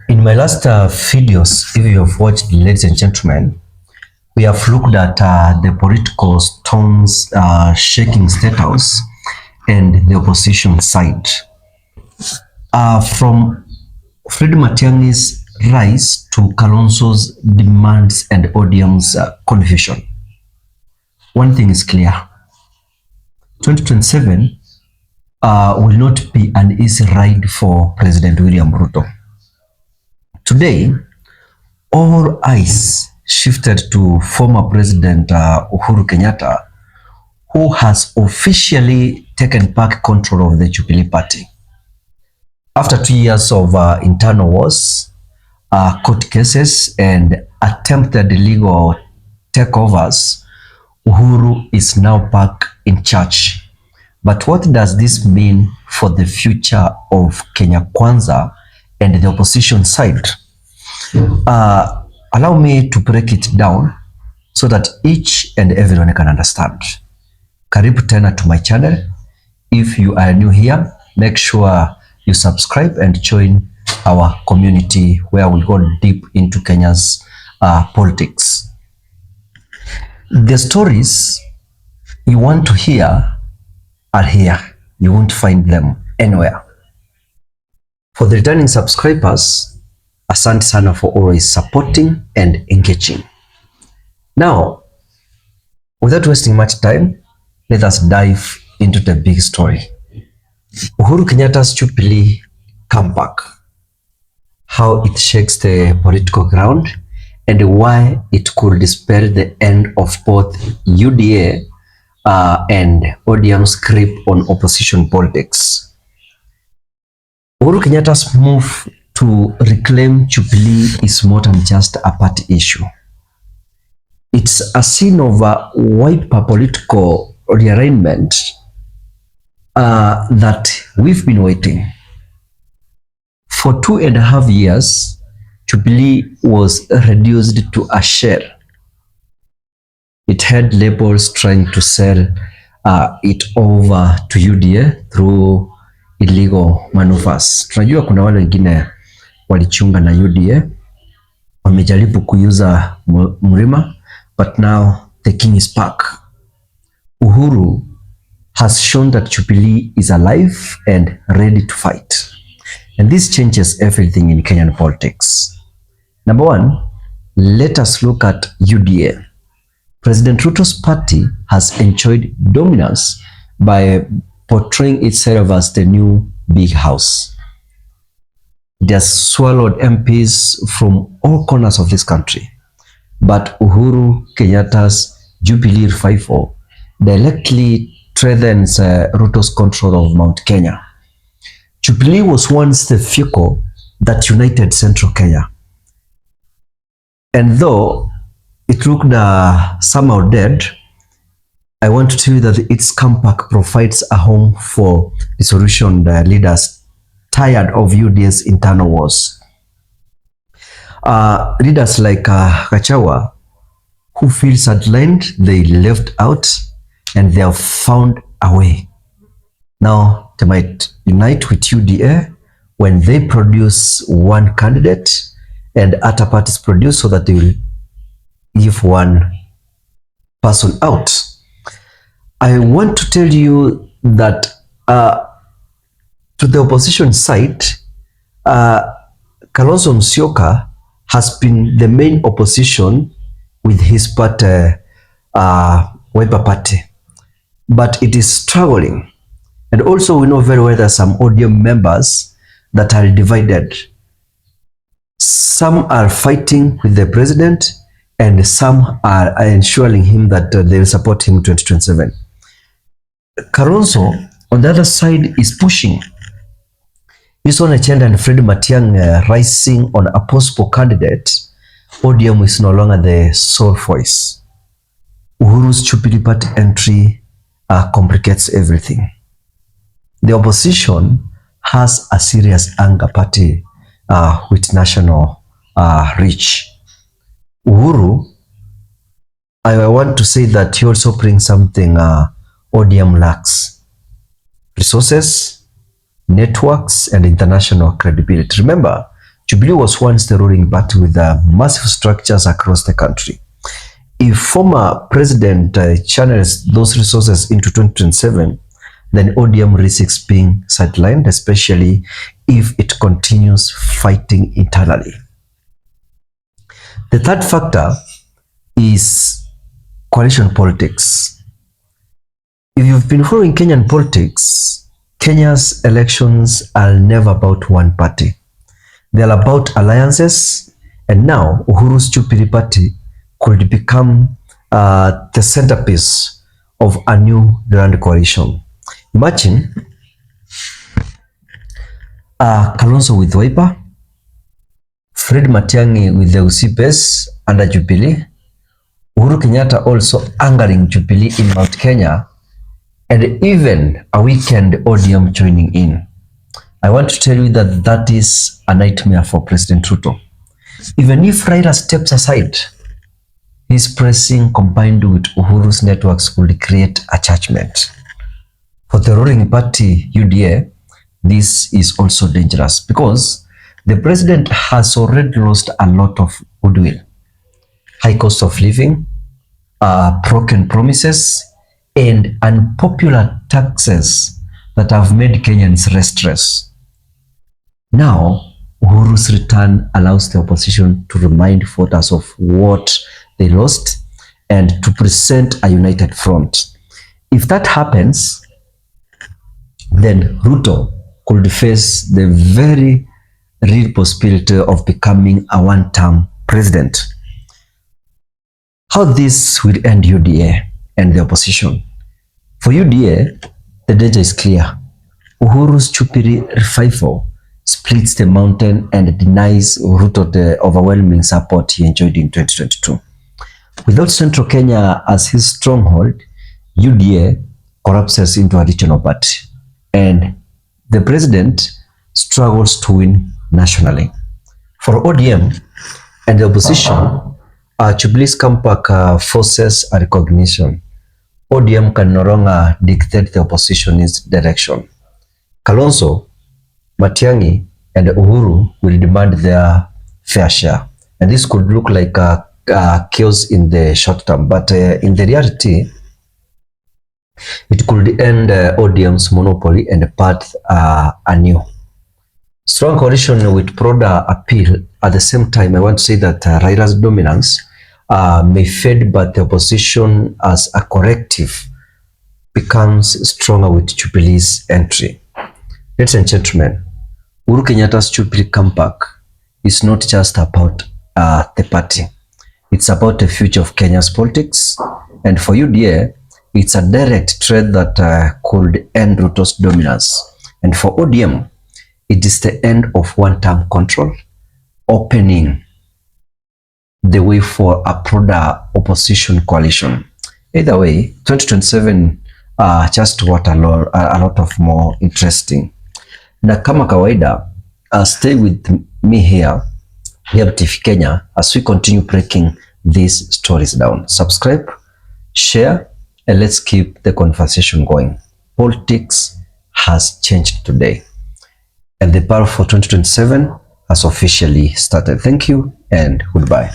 In my last videos, if you have watched, ladies and gentlemen, we have looked at the political storms shaking State House and the opposition side. From Fred Matiang'i's rise to Kalonzo's demands and ODM's confusion. One thing is clear. 2027 will not be an easy ride for President William Ruto. Today, all eyes shifted to former President Uhuru Kenyatta, who has officially taken back control of the Jubilee Party. After 2 years of internal wars, court cases, and attempted illegal takeovers, Uhuru is now back in charge. But what does this mean for the future of Kenya Kwanza and the opposition side? Allow me to break it down so that each and everyone can understand. Karibu tena to my channel. If you are new here, make sure you subscribe and join our community where we'll go deep into Kenya's politics. The stories you want to hear are here. You won't find them anywhere. For the returning subscribers, asante sana for always supporting and engaging. Now, without wasting much time, let us dive into the big story. Uhuru Kenyatta's Jubilee comeback, how it shakes the political ground, and why it could spell the end of both UDA and ODM's grip on opposition politics. Uhuru Kenyatta's move to reclaim Jubilee is more than just a party issue. It's a scene of a wider political rearrangement that we've been waiting. For 2.5 years, Jubilee was reduced to a shell. It had labels trying to sell it over to UDA through illegal maneuvers. Tunajua kuna wale wengine walichunga na UDA, wamejaribu kuyuza mlima, but now the king is back. Uhuru has shown that Jubilee is alive and ready to fight. And this changes everything in Kenyan politics. Number one, let us look at UDA. President Ruto's party has enjoyed dominance by portraying itself as the new big house. It has swallowed MPs from all corners of this country. But Uhuru Kenyatta's Jubilee revival directly threatens Ruto's control of Mount Kenya. Jubilee was once the vehicle that united Central Kenya. And though it looked somehow dead, I want to tell you that its comeback provides a home for dissolution leaders tired of UDA's internal wars. Leaders like Gachagua, who feel sidelined, they left out, and they have found a way. Now they might unite with UDA when they produce one candidate and other parties produce, so that they will give one person out. I want to tell you that to the opposition side, Kalonzo Musyoka has been the main opposition with his party, Wiper Party, but it is struggling. And also we know very well that some ODM members that are divided. Some are fighting with the president, and some are ensuring him that they will support him in 2027. Kalonzo, on the other side, is pushing. His own agenda and Fred Matiang'i rising on a possible candidate. ODM is no longer the sole voice. Uhuru's Jubilee Party entry complicates everything. The opposition has a serious anger party with national reach. Uhuru, I want to say that he also brings something ODM lacks: resources, networks, and international credibility. Remember, Jubilee was once the ruling party with massive structures across the country. If former president channels those resources into 2027, then ODM risks being sidelined, especially if it continues fighting internally. The third factor is coalition politics. If you've been following Kenyan politics, Kenya's elections are never about one party. They're about alliances, and now Uhuru's Jubilee Party could become the centerpiece of a new grand coalition. Imagine Kalonzo with Wiper, Fred Matiang'i with the UC base under Jubilee, Uhuru Kenyatta also angering Jubilee in Mount Kenya, and even a weekend ODM joining in. I want to tell you that that is a nightmare for President Ruto. Even if Raila steps aside, his pressing combined with Uhuru's networks will create a judgment. For the ruling party UDA, this is also dangerous because the president has already lost a lot of goodwill. High cost of living, broken promises, and unpopular taxes that have made Kenyans restless. Now, Uhuru's return allows the opposition to remind voters of what they lost and to present a united front. If that happens, then Ruto could face the very real possibility of becoming a one-term president. How this will end UDA and the opposition? For UDA, the danger is clear. Uhuru's Jubilee revival splits the mountain and denies Ruto the overwhelming support he enjoyed in 2022. Without Central Kenya as his stronghold, UDA collapses into a regional party, and the president struggles to win nationally. For ODM and the opposition, Jubilee's comeback forces a recognition. ODM can no longer dictate the opposition's direction. Kalonzo, Matiang'i, and Uhuru will demand their fair share. And this could look like a chaos in the short term, but in the reality, it could end ODM's monopoly and birth anew. Strong coalition with broader appeal. At the same time, I want to say that Raila's dominance may fade, but the opposition as a corrective becomes stronger with Jubilee's entry. Ladies and gentlemen, Uhuru Kenyatta's Jubilee comeback is not just about the party. It's about the future of Kenya's politics. And for UDA, it's a direct threat that could end Ruto's dominance. And for ODM, it is the end of one-term control, opening the way for a broader opposition coalition. Either way, 2027 just what a lot of more interesting. Na kama kawaida, stay with me here TV Kenya as we continue breaking these stories down. Subscribe, share, and let's keep the conversation going. Politics has changed today, and the battle for 2027 has officially started. Thank you and goodbye.